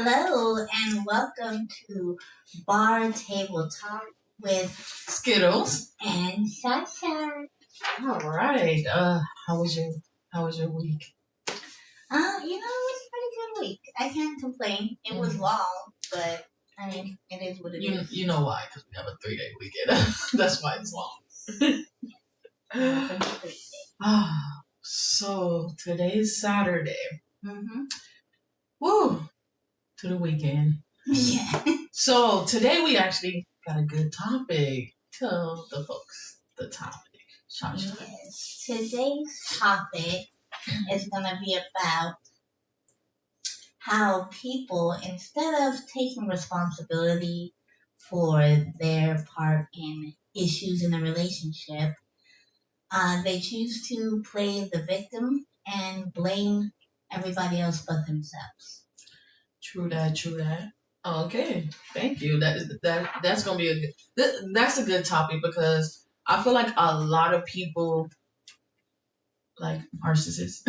Hello and welcome to Bar Table Talk with Skittles and Sasha. All right. How was your week? It was a pretty good week. I can't complain. It was long, but I mean, it is what it is. You know why? Because we have a 3-day weekend. That's why it's long. So today's Saturday. Mm-hmm. Woo! To the weekend. Yeah. So today we actually got a good topic. Tell the folks the topic. Sasha. Yes. Today's topic is going to be about how people, instead of taking responsibility for their part in issues in a relationship, they choose to play the victim and blame everybody else but themselves. True that. Okay, thank you. That's gonna be that's a good topic because I feel like a lot of people like narcissists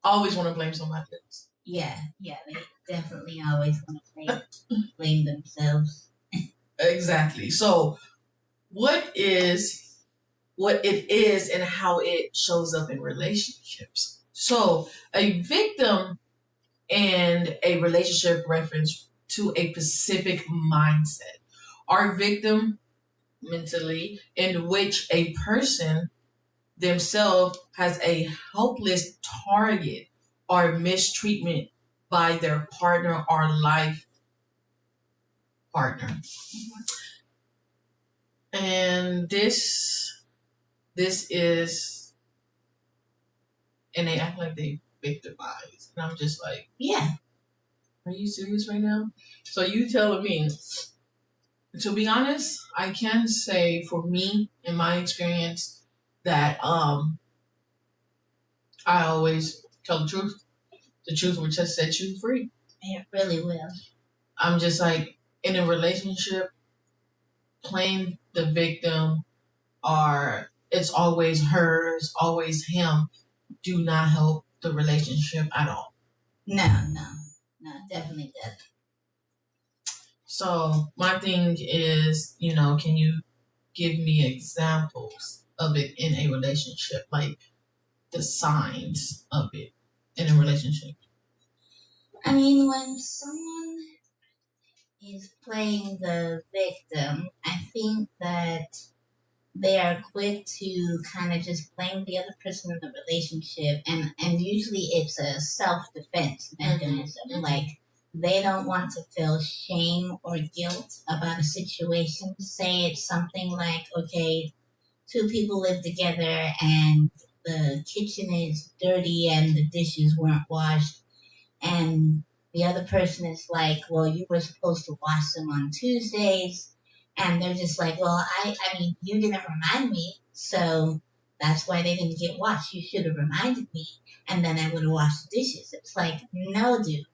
always want to blame somebody else. Yeah, they definitely always want to blame themselves. Exactly. So, what it is and how it shows up in relationships. So, a victim and a relationship reference to a specific mindset. Our victim mentally in which a person themselves has a helpless target or mistreatment by their partner or life partner. And this is, and they act like they victimized. And I'm just like, yeah. Are you serious right now? So you telling me, to be honest, I can say for me, in my experience, that I always tell the truth. The truth will just set you free. It really will. I'm just like, in a relationship, playing the victim or it's always her, it's always him, do not help the relationship at all. No, definitely doesn't. So my thing is, can you give me examples of it in a relationship, like the signs of it in a relationship? I mean, when someone is playing the victim, I think that they are quick to kind of just blame the other person in the relationship, and usually it's a self-defense mechanism. Mm-hmm. Like, they don't want to feel shame or guilt about a situation. Say it's something like, okay, two people live together and the kitchen is dirty and the dishes weren't washed, and the other person is like, well, you were supposed to wash them on Tuesdays. And they're just like, well, I mean, you didn't remind me, so that's why they didn't get washed. You should have reminded me, and then I would have washed the dishes. It's like, no, dude.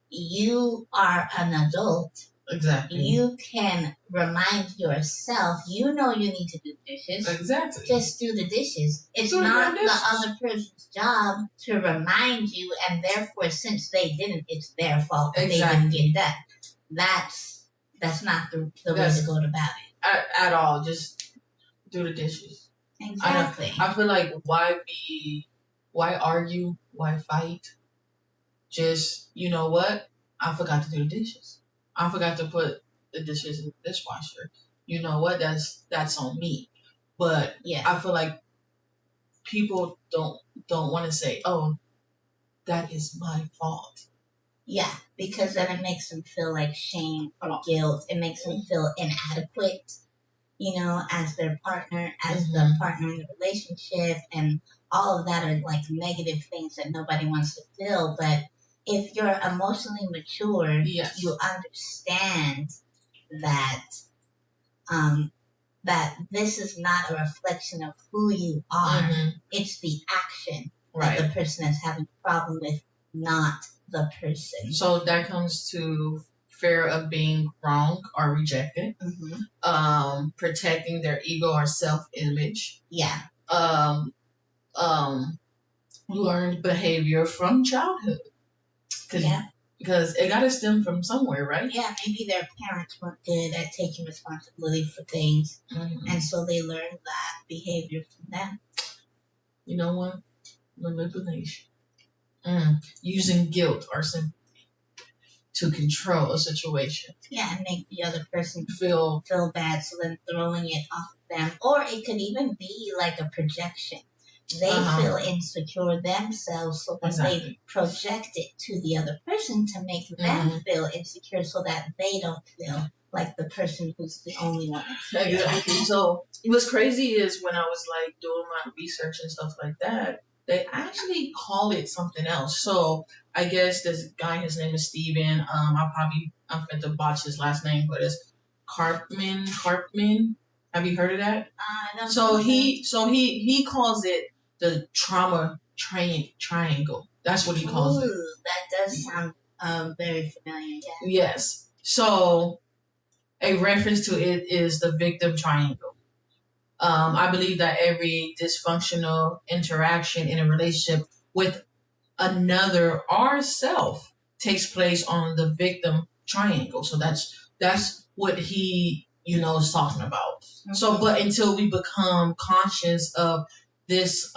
You are an adult. Exactly. You can remind yourself. You know you need to do dishes. Exactly. Just do the dishes. It's not the other person's job to remind you, and therefore, since they didn't, it's their fault that they didn't get done. That's not the way to go about it. At all. Just do the dishes. Exactly. I feel like why argue? Why fight? Just, you know what? I forgot to do the dishes. I forgot to put the dishes in the dishwasher. You know what? That's on me. But yeah. I feel like people don't want to say, "Oh, that is my fault." Yeah, because then it makes them feel like shame or guilt. It makes them feel inadequate, as their partner, as the partner in the relationship, and all of that are like negative things that nobody wants to feel. But if you're emotionally mature, yes, you understand that that this is not a reflection of who you are. Mm-hmm. It's the action that the person is having a problem with, not the person. So that comes to fear of being wrong or rejected, protecting their ego or self-image. Yeah. Learned behavior from childhood. Yeah. Because it got to stem from somewhere, right? Yeah, maybe their parents weren't good at taking responsibility for things, and so they learned that behavior from them. You know what? Manipulation. Using guilt or sympathy to control a situation. Yeah, and make the other person feel bad, so then throwing it off of them. Or it could even be like a projection. They feel insecure themselves, so then they project it to the other person to make them feel insecure so that they don't feel like the person who's the only one. Exactly. So what's crazy is when I was like doing my research and stuff like that, they actually call it something else. So I guess this guy, his name is Steven. I'm going to botch his last name, but it's Karpman. Have you heard of that? I don't So know. he calls it the trauma triangle. That's what he calls it. That does sound very familiar. Yeah. Yes. So a reference to it is the victim triangle. I believe that every dysfunctional interaction in a relationship with another or self takes place on the victim triangle. So that's what he is talking about. So, but until we become conscious of this,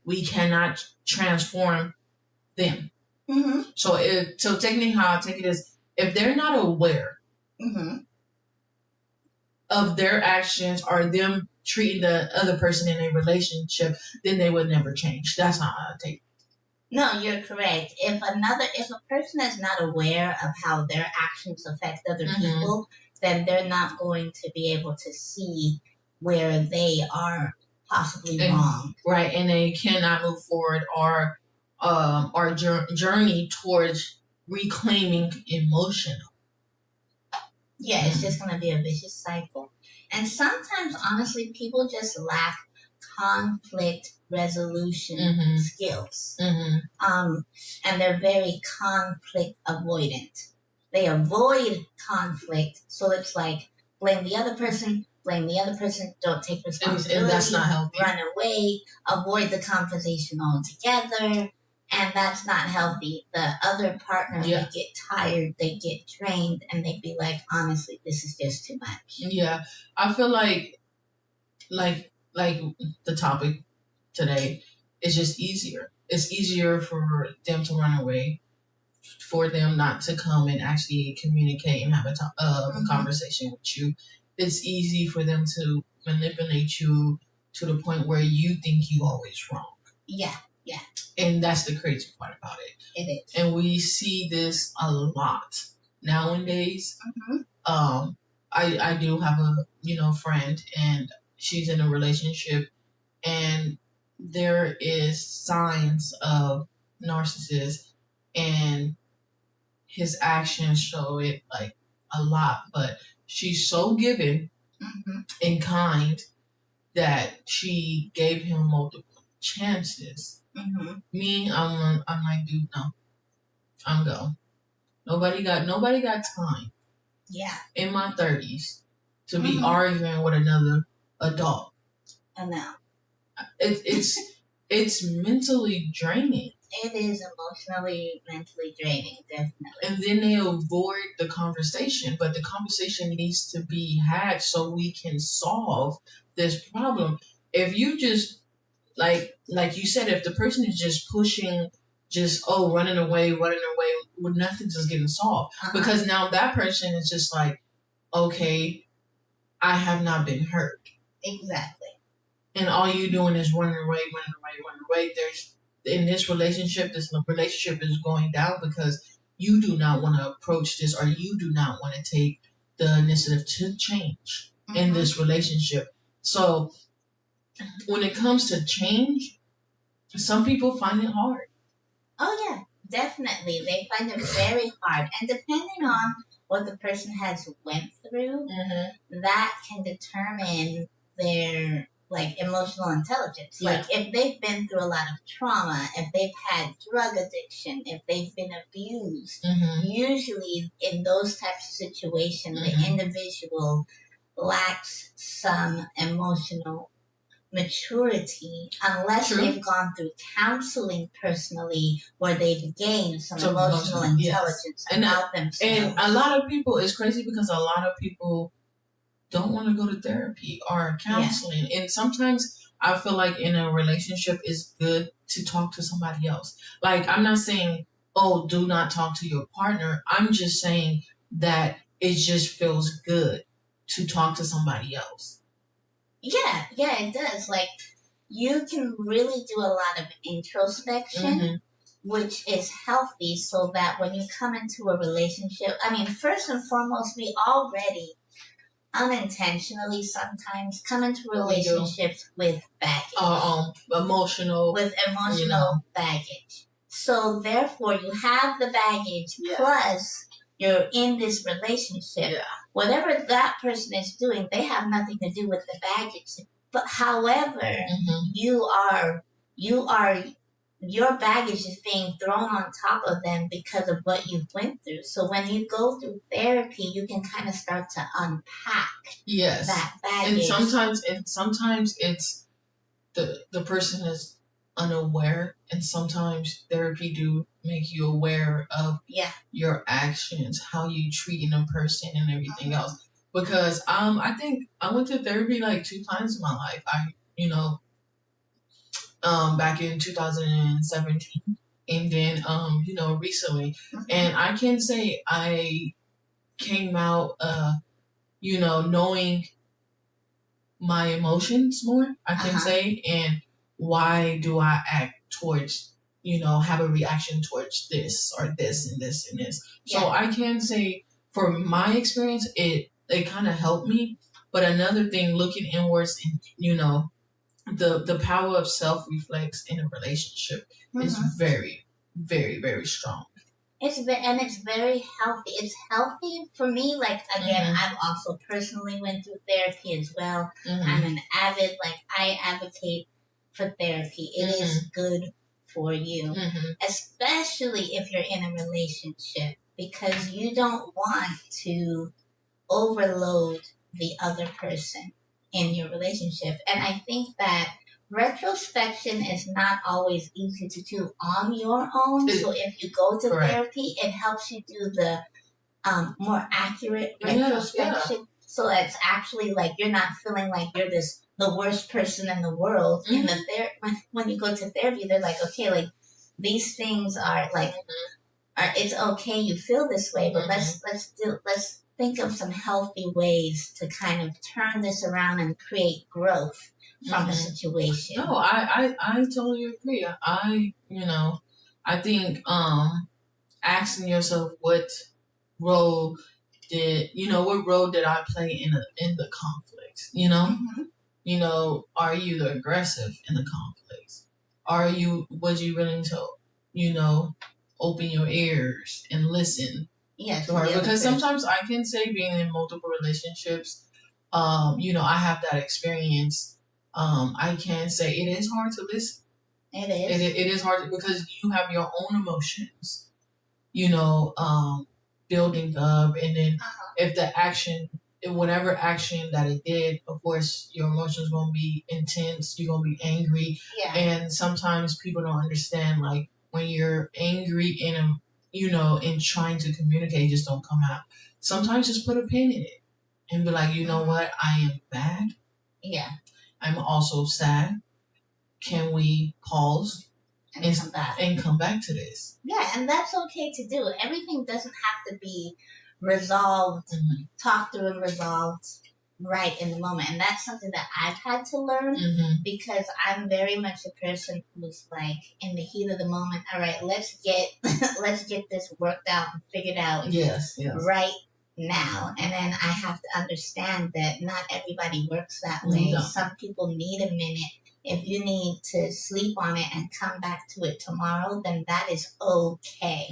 we cannot transform them. So technically, how I take it is, if they're not aware of their actions or them treating the other person in a relationship, then they would never change. That's how I take it. No, you're correct. If a person is not aware of how their actions affect other people, then they're not going to be able to see where they are possibly wrong. Right, and they cannot move forward or journey towards reclaiming emotional. Yeah, it's just going to be a vicious cycle. And sometimes, honestly, people just lack conflict resolution skills. And they're very conflict avoidant. They avoid conflict, so it's like blame the other person, don't take responsibility, and that's not healthy. Run away, avoid the conversation altogether, and that's not healthy. The other partner, they get tired, they get drained, and they be like, honestly, this is just too much. Yeah, I feel like the topic today is just easier. It's easier for them to run away, for them not to come and actually communicate and have a conversation with you. It's easy for them to manipulate you to the point where you think you always wrong. Yeah. And that's the crazy part about it. It is. And we see this a lot nowadays. I do have a friend, and she's in a relationship, and there is signs of narcissist, and his actions show it like a lot. But she's so giving and kind that she gave him multiple chances. Me, I'm like, dude, no, I'm go. Nobody got time. Yeah. In my 30s to be arguing with another adult. I know. It's mentally draining. It is emotionally, mentally draining, definitely. And then they avoid the conversation, but the conversation needs to be had so we can solve this problem. If you just like you said, if the person is just pushing, running away, well, nothing's just getting solved. Because now that person is just like, okay, I have not been hurt. Exactly. And all you doing is running away. In this relationship is going down because you do not want to approach this, or you do not want to take the initiative to change in this relationship. So when it comes to change, some people find it hard. Oh yeah, definitely. They find it very hard. And depending on what the person has went through, that can determine their emotional intelligence. Yeah. Like if they've been through a lot of trauma, if they've had drug addiction, if they've been abused, usually in those types of situations, the individual lacks some emotional maturity unless True. they've gone through counseling personally where they've gained some Some emotional emotional, yes. intelligence And about themselves. And a lot of people, it's crazy because a lot of people don't want to go to therapy or counseling. And sometimes I feel like in a relationship it's good to talk to somebody else. Like, I'm not saying, oh, do not talk to your partner. I'm just saying that it just feels good to talk to somebody else. Yeah, it does. Like, you can really do a lot of introspection, which is healthy, so that when you come into a relationship, I mean, first and foremost, we already unintentionally sometimes come into relationships with baggage. Emotional. With emotional baggage. So therefore you have the baggage plus you're in this relationship. Yeah. Whatever that person is doing, they have nothing to do with the baggage. But however, your baggage is being thrown on top of them because of what you've went through. So when you go through therapy, you can kind of start to unpack that baggage. And sometimes it's the person is unaware, and sometimes therapy do make you aware of your actions, how you treating a person and everything else. Because I think I went to therapy like 2 times in my life. Back in 2017, and then recently, and I can say I came out knowing my emotions more, I can say, and why do I act towards have a reaction towards this or this and this and this. So I can say for my experience it kind of helped me. But another thing, looking inwards and the power of self-reflex in a relationship is very, very, very strong. It's very healthy. It's healthy for me. Like, again, I've also personally went through therapy as well. I'm an avid, I advocate for therapy. It is good for you, especially if you're in a relationship, because you don't want to overload the other person in your relationship. And I think that retrospection is not always easy to do on your own. So if you go to therapy, it helps you do the more accurate retrospection. So it's actually like you're not feeling like you're the worst person in the world. In the when you go to therapy, they're like, okay, like these things are like, it's okay you feel this way, but let's think of some healthy ways to kind of turn this around and create growth from a situation. No, I totally agree. I think asking yourself what role did I play in the conflicts? Are you the aggressive in the conflicts? Was you willing to open your ears and listen to her? Because sometimes I can say, being in multiple relationships, I have that experience. I can say it is hard to listen. It is. It is hard because you have your own emotions, building up, and then if whatever action that it did, of course, your emotions gonna be intense. You're gonna be angry, and sometimes people don't understand. Like, when you're angry and trying to communicate, just don't come out. Sometimes just put a pin in it and be like, you know what, I am bad. Yeah. I'm also sad. Can we pause and come back to this? Yeah, and that's okay to do. Everything doesn't have to be resolved, talked through and resolved right in the moment. And that's something that I've had to learn because I'm very much a person who's like, in the heat of the moment, all right, let's get this worked out and figured out right now. And then I have to understand that not everybody works that way. No. Some people need a minute. If you need to sleep on it and come back to it tomorrow, then that is okay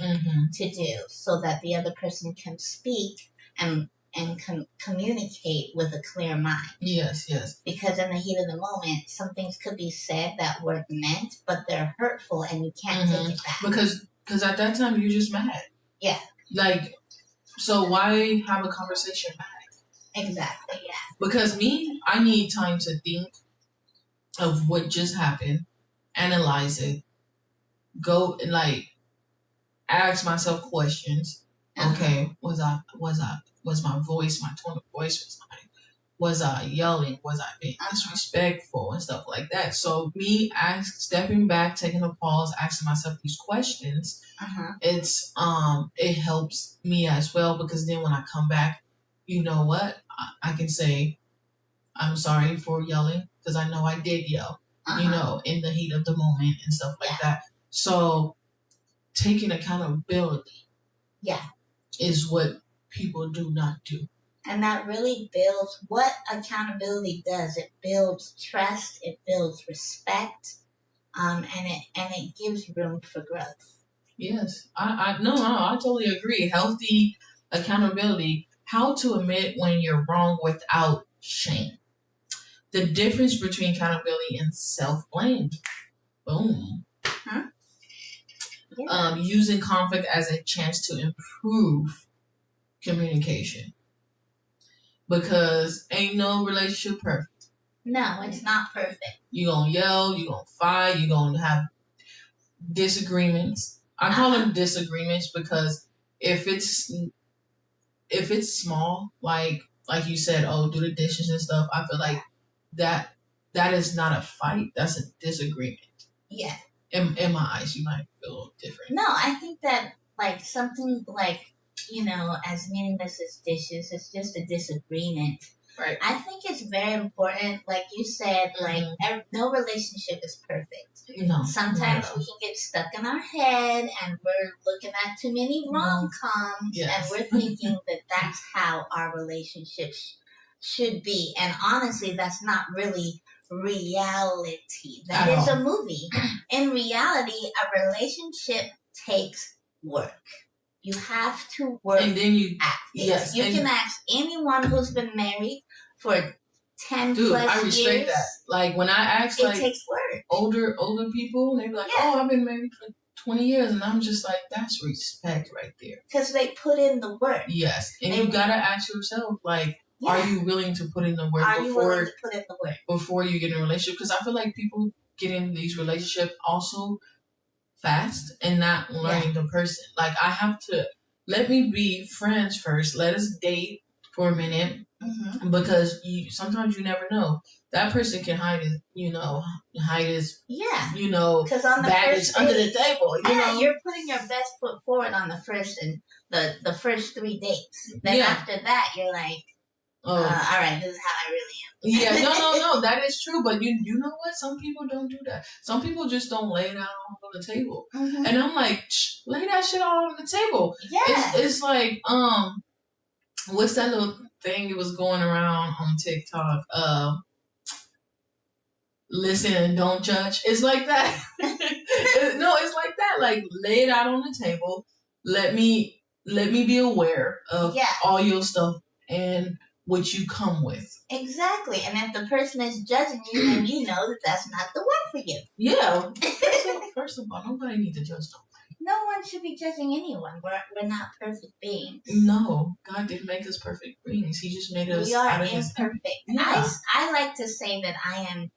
to do, so that the other person can speak and communicate with a clear mind. Yes. Because in the heat of the moment, some things could be said that weren't meant, but they're hurtful and you can't take it back. Because at that time, you're just mad. Yeah. Like, so why have a conversation back? Exactly, yeah. Because I need time to think. of what just happened, analyze it, go and like ask myself questions. Okay, was my voice, my tone of voice, was I yelling? Was I being disrespectful and stuff like that? So me stepping back, taking a pause, asking myself these questions, it helps me as well, because then when I come back, you know what? I can say, I'm sorry for yelling, because I know I did yell, you know, in the heat of the moment and stuff like that. So taking accountability is what people do not do. And that really builds, what accountability does, it builds trust, it builds respect, and it gives room for growth. Yes, I totally agree. Healthy accountability, how to admit when you're wrong without shame. The difference between accountability and self-blame. Boom. Using conflict as a chance to improve communication. Because ain't no relationship perfect. No, it's not perfect. You're going to yell, you're going to fight, you're going to have disagreements. I call them disagreements because if it's small, like you said, do the dishes and stuff, I feel like that is not a fight. That's a disagreement. Yeah. In my eyes, you might feel a little different. No, I think that like something like, as meaningless as dishes, it's just a disagreement. Right. I think it's very important, like you said, no relationship is perfect. No. Sometimes we can get stuck in our head and we're looking at too many rom-coms and we're thinking that that's how our relationships should be. And honestly, that's not really reality. That is a movie. In reality, a relationship takes work. You have to work and then you, at it. Yes, you can ask anyone who's been married for 10 dude, plus years. I respect that. Like when I ask it takes work. older people, they be like, I've been married for 20 years, and I'm just like, that's respect right there. Because they put in the work. Yes, and you gotta ask yourself, like, are you willing to put in the work before you get in a relationship? Because I feel like people get in these relationships also fast and not learning the person. Like, I have to let me be friends first. Let us date for a minute, because sometimes you never know. That person can hide his baggage under the table. You're putting your best foot forward on the first and the first 3 dates. Then after that, you're like, all right, this is how I really am. No, that is true. But you know what? Some people don't do that. Some people just don't lay it out on the table. And I'm like, lay that shit all on the table. Yeah. It's like, what's that little thing that was going around on TikTok? Listen and don't judge. It's like that. No, it's like that. Like, lay it out on the table. Let me be aware of all your stuff and what you come with. Exactly. And if the person is judging you, then you know that that's not the one for you. Yeah. First of all, nobody needs to judge nobody. No one should be judging anyone. We're not perfect beings. No. God didn't make us perfect beings. He just made us. We are imperfect. Yeah. I like to say that I am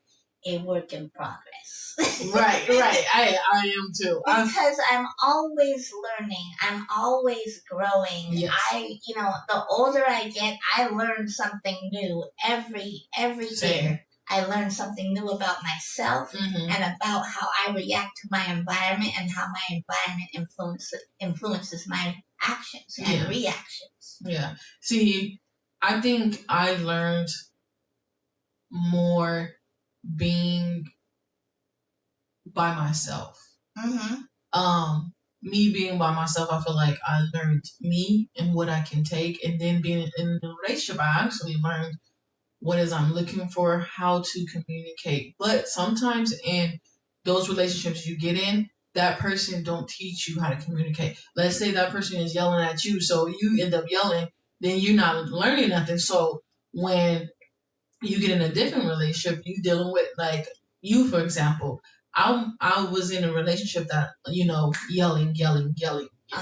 a work in progress. Right. I am too. Because I'm always learning. I'm always growing. Yes. The older I get, I learn something new every year. I learn something new about myself and about how I react to my environment and how my environment influences my actions and reactions. Yeah. See, I think I learned more being by myself. Me being by myself, I feel like I learned me and what I can take, and then being in a relationship, I actually learned what is I'm looking for, how to communicate. But sometimes in those relationships you get in, that person don't teach you how to communicate. Let's say that person is yelling at you, so you end up yelling, then you're not learning nothing. So when you get in a different relationship, you dealing with, like, you, for example, I was in a relationship that, yelling,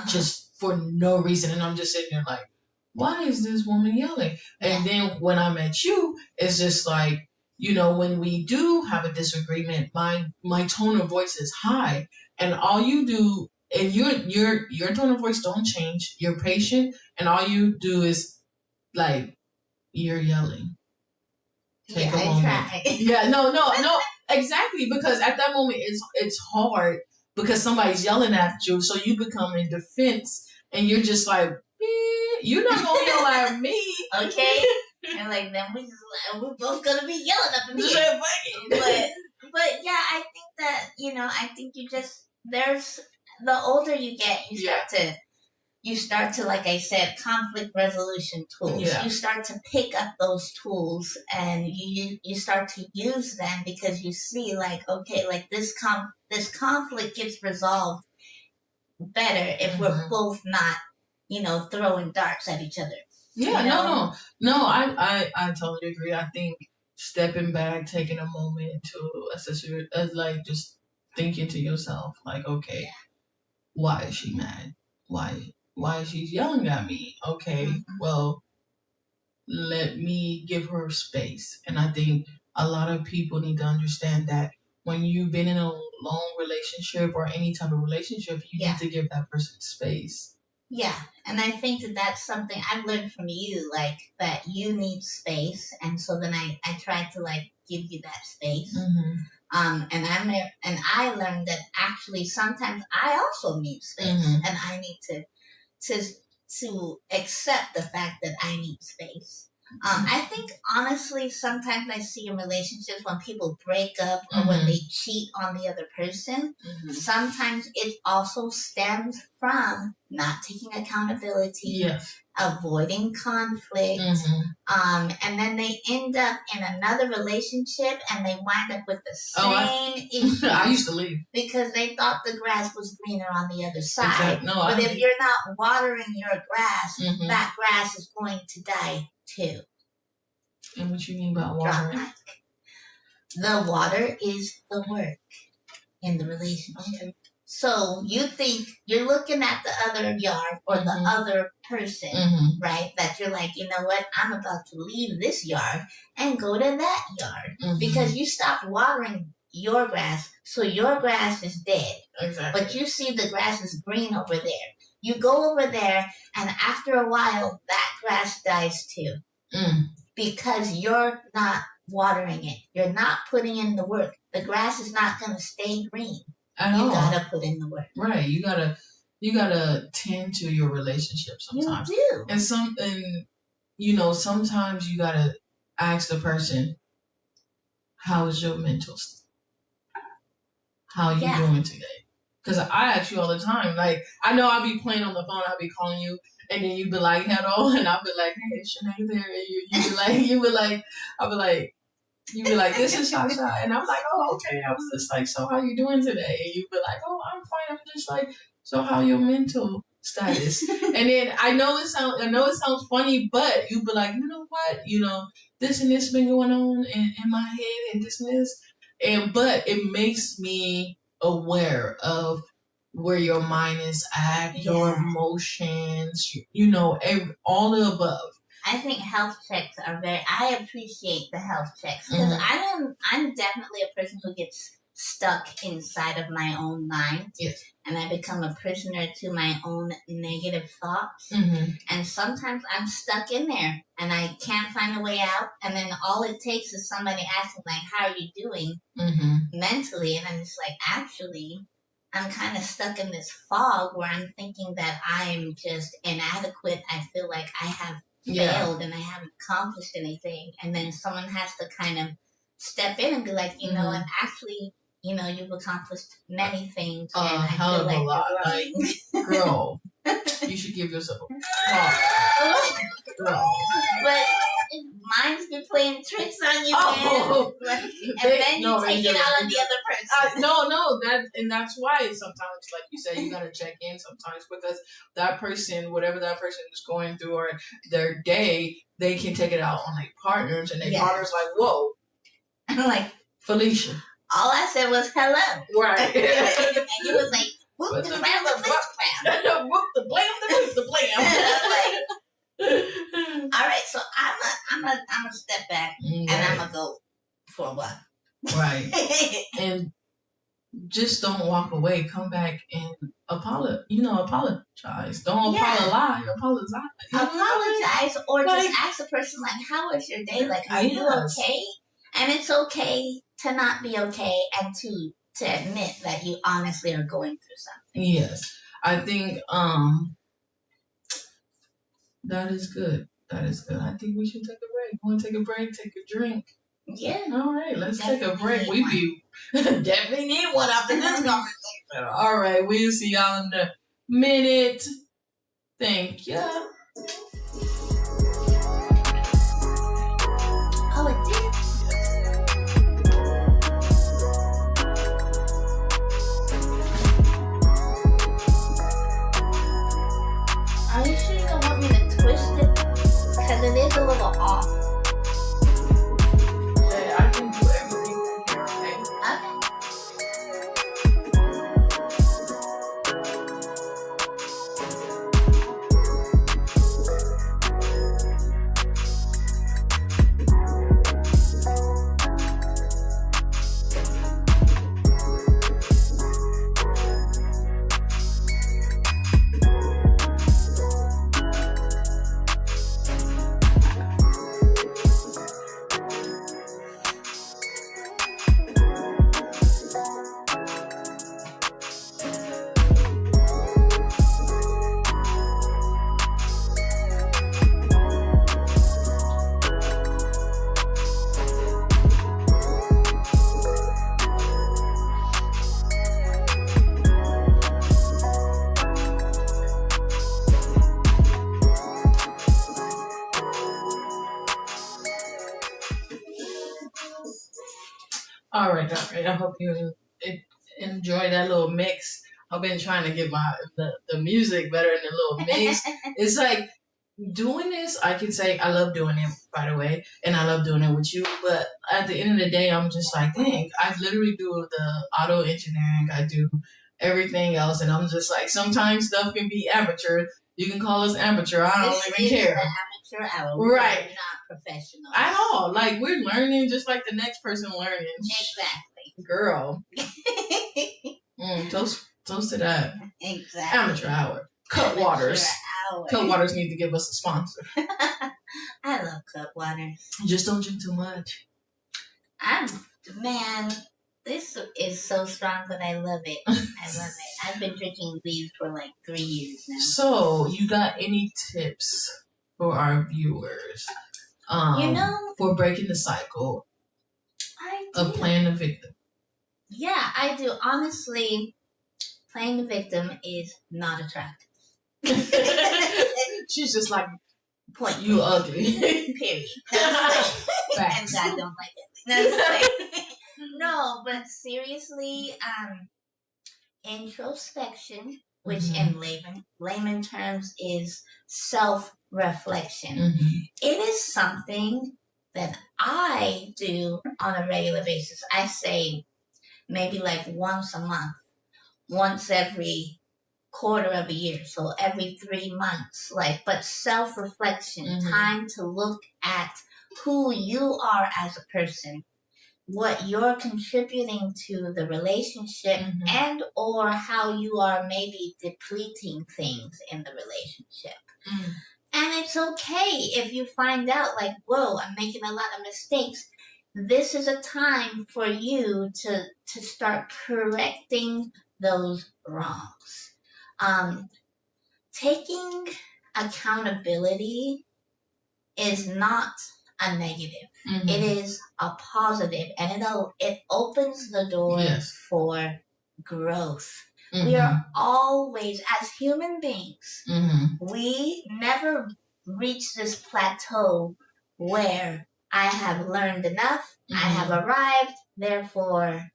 just for no reason. And I'm just sitting there like, why is this woman yelling? And then when I met you, it's just like, when we do have a disagreement, my tone of voice is high, and all you do, and your tone of voice don't change. You're patient, and all you do is like you're yelling. Take a moment. I try. Yeah, no, exactly, because at that moment it's hard because somebody's yelling at you, so you become in defense, and you're just like, you're not gonna yell at me, okay? And like then we're both gonna be yelling up in here. But yeah, I think that I think you just there's the older you get, you start to, like I said, conflict resolution tools. Yeah. You start to pick up those tools and you start to use them because you see like, okay, like this conflict gets resolved better if we're both not, throwing darts at each other. Yeah, no, I totally agree. I think stepping back, taking a moment to assess your, like just thinking to yourself, like, okay, why is she mad? Why is she yelling at me? Okay, well, let me give her space. And I think a lot of people need to understand that when you've been in a long relationship or any type of relationship, you need to give that person space. Yeah, and I think that that's something I've learned from you, like that you need space, and so then I try to like give you that space. And I learned that actually sometimes I also need space, and I need to accept the fact that I need space. I think honestly, sometimes I see in relationships when people break up or when they cheat on the other person, sometimes it also stems from not taking accountability, avoiding conflict, and then they end up in another relationship and they wind up with the same issue. I used to leave because they thought the grass was greener on the other side. Exactly. No, but if you're not watering your grass, that grass is going to die too. And what you mean by watering? The water is the work in the relationship. Okay. So you think you're looking at the other yard or the other person, right? That you're like, you know what? I'm about to leave this yard and go to that yard because you stopped watering your grass, so your grass is dead. Exactly. But you see the grass is green over there. You go over there, and after a while, that grass dies too. Because you're not watering it. You're not putting in the work. The grass is not going to stay green. You gotta put in the work. Right. You gotta tend to your relationship sometimes. You do. And sometimes you gotta ask the person, how is your mental state? How are you doing today? Because I ask you all the time. Like, I know I'll be playing on the phone, I'll be calling you, and then you be like, hello, and I'll be like, hey, is Shanae there? And you be like, this is Sasha. And I'm like, oh, okay. I was just like, so how you doing today? And you be like, oh, I'm fine. I'm just like, so how your mental status? And then I know it sounds funny, but you be like, you know what? This and this been going on in my head and this and this. But it makes me aware of where your mind is at, your emotions, all the above. I think health checks are I appreciate the health checks because I'm definitely a person who gets stuck inside of my own mind. Yes. And I become a prisoner to my own negative thoughts. And sometimes I'm stuck in there and I can't find a way out. And then all it takes is somebody asking like, how are you doing mentally? And I'm just like, actually, I'm kind of stuck in this fog where I'm thinking that I'm just inadequate. I feel like I have failed and I haven't accomplished anything, and then someone has to kind of step in and be like, you know, and actually, you've accomplished many things, and I feel like you're growing. Girl, you should give yourself a pop. But mine's been playing tricks on you, man. Then you take it out on the other person. That's why sometimes, like you said, you gotta check in sometimes because that person, whatever that person is going through or their day, they can take it out on their partners, and their partner's like, whoa. I'm like, Felicia. All I said was hello. Right. And you was like, whoop the blam, whoop the blam. All right, so I'm a step back and I'm gonna go For what? Right. And just don't walk away. Come back and apologize. Don't apologize. Apologize, or just ask the person, like, how was your day? Like, are you okay? And it's okay to not be okay, and to admit that you honestly are going through something. Yes. I think that is good. That is good. I think we should take a break. Want to take a break? Take a drink. Yeah. All right, let's take a break. We definitely need one after this conversation. All right, we'll see y'all in a minute. Thank you. Oh, it did? Are you sure you don't want me to twist it? Because it is a little off. I can do everything from here, okay? All right. I hope you enjoy that little mix. I've been trying to get the music better in the little mix. It's like doing this. I can say I love doing it, by the way, and I love doing it with you. But at the end of the day, I'm just like, dang, I literally do the auto engineering. I do everything else, and I'm just like, sometimes stuff can be amateur. You can call us amateur. I don't even care. Amateur hour. Right. We're not professional At all. Like, we're learning just like the next person learning. Exactly. Girl. Toast to that. Exactly. Amateur hour. Cutwaters. Cutwaters need to give us a sponsor. I love Cutwaters. Just don't drink too much. Man, this is so strong, but I love it. I love it. I've been drinking these for like 3 years now. So, you got any tips for our viewers? For breaking the cycle of playing the victim? Yeah, I do. Honestly, playing the victim is not attractive. She's just like, point. You ugly. Period. And I don't like it. No, but seriously, introspection, which in layman terms is self-reflection. It is something that I do on a regular basis. I say maybe like once a month, once every quarter of a year, so every 3 months, but self-reflection, time to look at who you are as a person, what you're contributing to the relationship, and or how you are maybe depleting things in the relationship. And it's okay if you find out, whoa, I'm making a lot of mistakes. This is a time for you to start correcting those wrongs. Taking accountability is not a negative. It is a positive, and it opens the door for growth. We are always, as human beings, we never reach this plateau where I have learned enough, I have arrived, therefore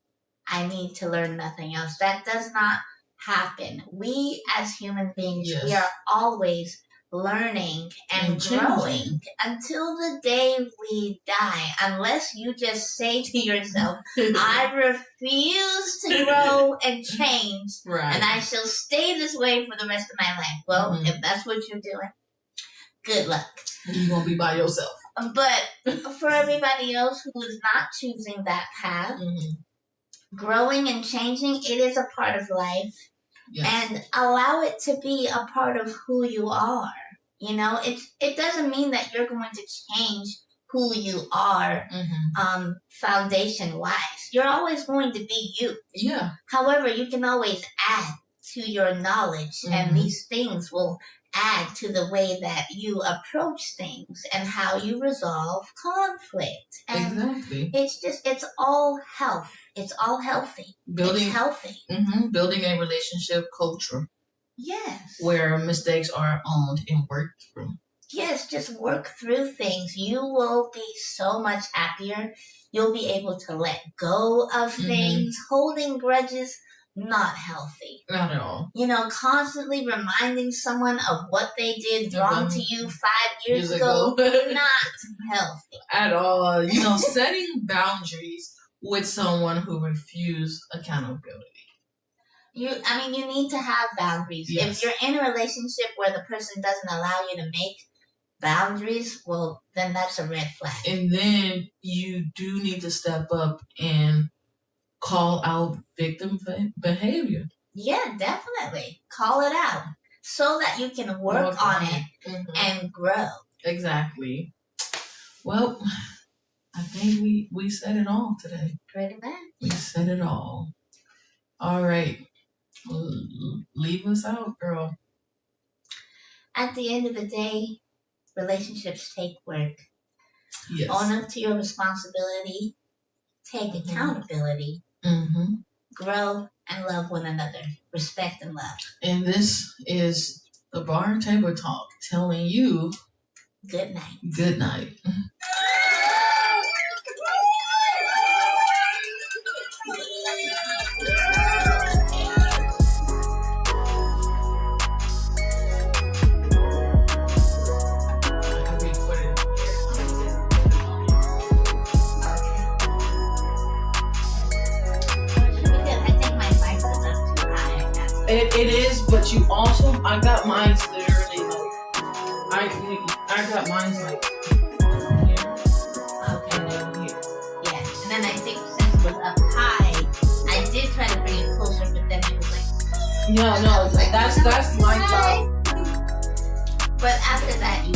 I need to learn nothing else. That does not happen. We as human beings, we are always learning and growing until the day we die, unless you just say to yourself, I refuse to grow and change, and I shall stay this way for the rest of my life. Well, if that's what you're doing, good luck. You're going to be by yourself. But for everybody else who is not choosing that path, growing and changing, it is a part of life. Yes. And allow it to be a part of who you are. You know, it doesn't mean that you're going to change who you are foundation wise. You're always going to be you. Yeah. However, you can always add to your knowledge, and these things will add to the way that you approach things and how you resolve conflict. And exactly. It's all health. It's all healthy. Building it's healthy. Building a relationship culture. Yes. Where mistakes are owned and worked through. Yes, just work through things. You will be so much happier. You'll be able to let go of things. Holding grudges, not healthy. Not at all. You know, constantly reminding someone of what they did wrong to you 5 years ago, not healthy. At all. You know, setting boundaries with someone who refuse accountability. You need to have boundaries. Yes. If you're in a relationship where the person doesn't allow you to make boundaries, well, then that's a red flag. And then you do need to step up and call out victim behavior. Yeah, definitely. Call it out so that you can work on it and grow. Exactly. Well, I think we said it all today. Pretty much. We said it all. All right. Leave us out, girl. At the end of the day, relationships take work. Yes. Own up to your responsibility. Take accountability. Grow and love one another. Respect and love. And this is the Bar Table Talk telling you good night. Good night. It is, but you also, I got mine's literally like, I got mine's like here. Okay. And then here. Yeah. And then I think since it was up high, I did try to bring it closer, but then it was like. Yeah, no, that's my job. But after that, you